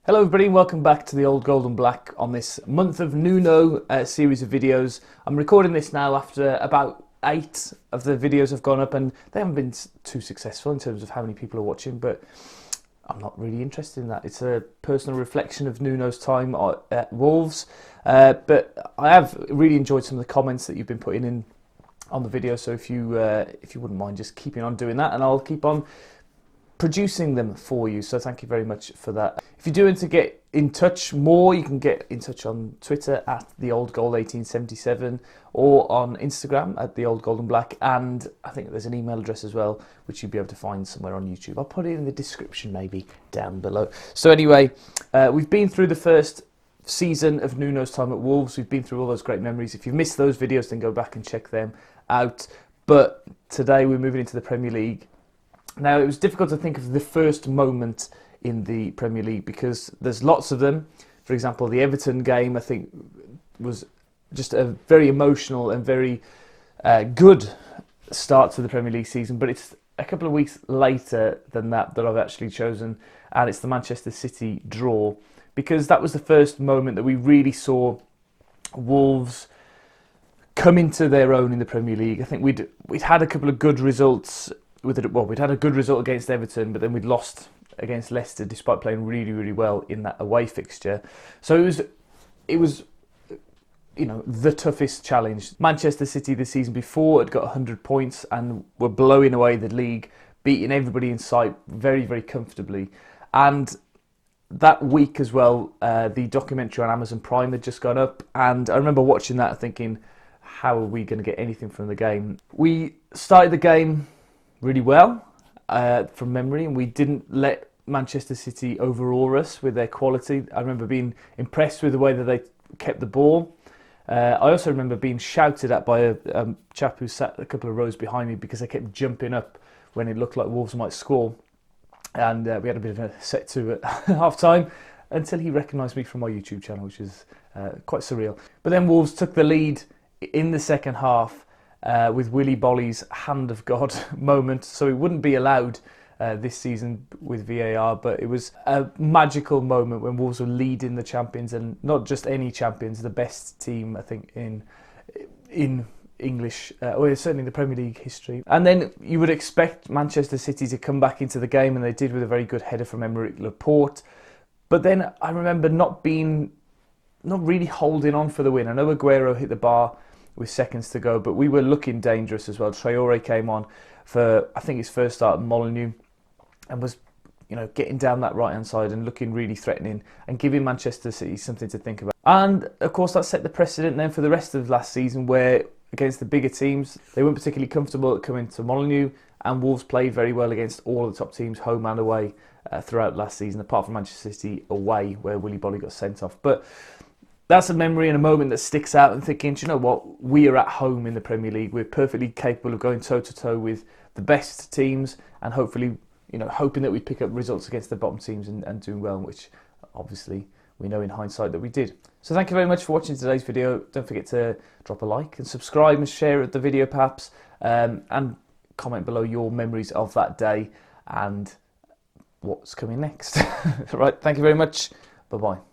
Hello everybody and welcome back to the Old Gold and Black on this month of Nuno series of videos. I'm recording this now after about 8 of the videos have gone up and they haven't been too successful in terms of how many people are watching, but I'm not really interested in that. It's a personal reflection of Nuno's time at Wolves, but I have really enjoyed some of the comments that you've been putting in on the video, so if you wouldn't mind just keeping on doing that, and I'll keep on producing them for you, so thank you very much for that. If you do want to get in touch more, you can get in touch on Twitter at theoldgold1877 or on Instagram at theoldgoldenblack, and I think there's an email address as well which you'll be able to find somewhere on YouTube. I'll put it in the description maybe down below. So anyway, we've been through the first season of Nuno's time at Wolves. We've been through all those great memories. If you've missed those videos, then go back and check them out. But today we're moving into the Premier League. Now, it was difficult to think of the first moment in the Premier League because there's lots of them. For example, the Everton game, I think, was just a very emotional and very good start to the Premier League season. But it's a couple of weeks later than that I've actually chosen, and it's the Manchester City draw, because that was the first moment that we really saw Wolves come into their own in the Premier League. I think we'd had a couple of good results with it. Well, we'd had a good result against Everton, but then we'd lost against Leicester despite playing really, really well in that away fixture. So it was the toughest challenge. Manchester City the season before had got 100 points and were blowing away the league, beating everybody in sight very, very comfortably. And that week as well, the documentary on Amazon Prime had just gone up, and I remember watching that and thinking, how are we going to get anything from the game? We started the game really well from memory, and we didn't let Manchester City overawe us with their quality. I remember being impressed with the way that they kept the ball. I also remember being shouted at by a chap who sat a couple of rows behind me because I kept jumping up when it looked like Wolves might score, and we had a bit of a set to at half time until he recognised me from my YouTube channel, which is quite surreal. But then Wolves took the lead in the second half with Boly's hand of God moment, so it wouldn't be allowed this season with VAR, but it was a magical moment when Wolves were leading the champions, and not just any champions, the best team I think in English, or certainly in the Premier League history. And then you would expect Manchester City to come back into the game, and they did with a very good header from Aymeric Laporte. But then I remember not really holding on for the win. I know Aguero hit the bar with seconds to go, but we were looking dangerous as well. Traore came on for, I think, his first start at Molineux, and was, getting down that right-hand side and looking really threatening and giving Manchester City something to think about. And of course, that set the precedent then for the rest of last season, where against the bigger teams, they weren't particularly comfortable at coming to Molineux, and Wolves played very well against all of the top teams, home and away, throughout last season, apart from Manchester City away, where Boly got sent off. But that's a memory and a moment that sticks out, and thinking, do you know what? We are at home in the Premier League. We're perfectly capable of going toe-to-toe with the best teams, and hopefully, hoping that we pick up results against the bottom teams and doing well, which obviously we know in hindsight that we did. So thank you very much for watching today's video. Don't forget to drop a like and subscribe and share the video perhaps, and comment below your memories of that day and what's coming next. Right, thank you very much. Bye-bye.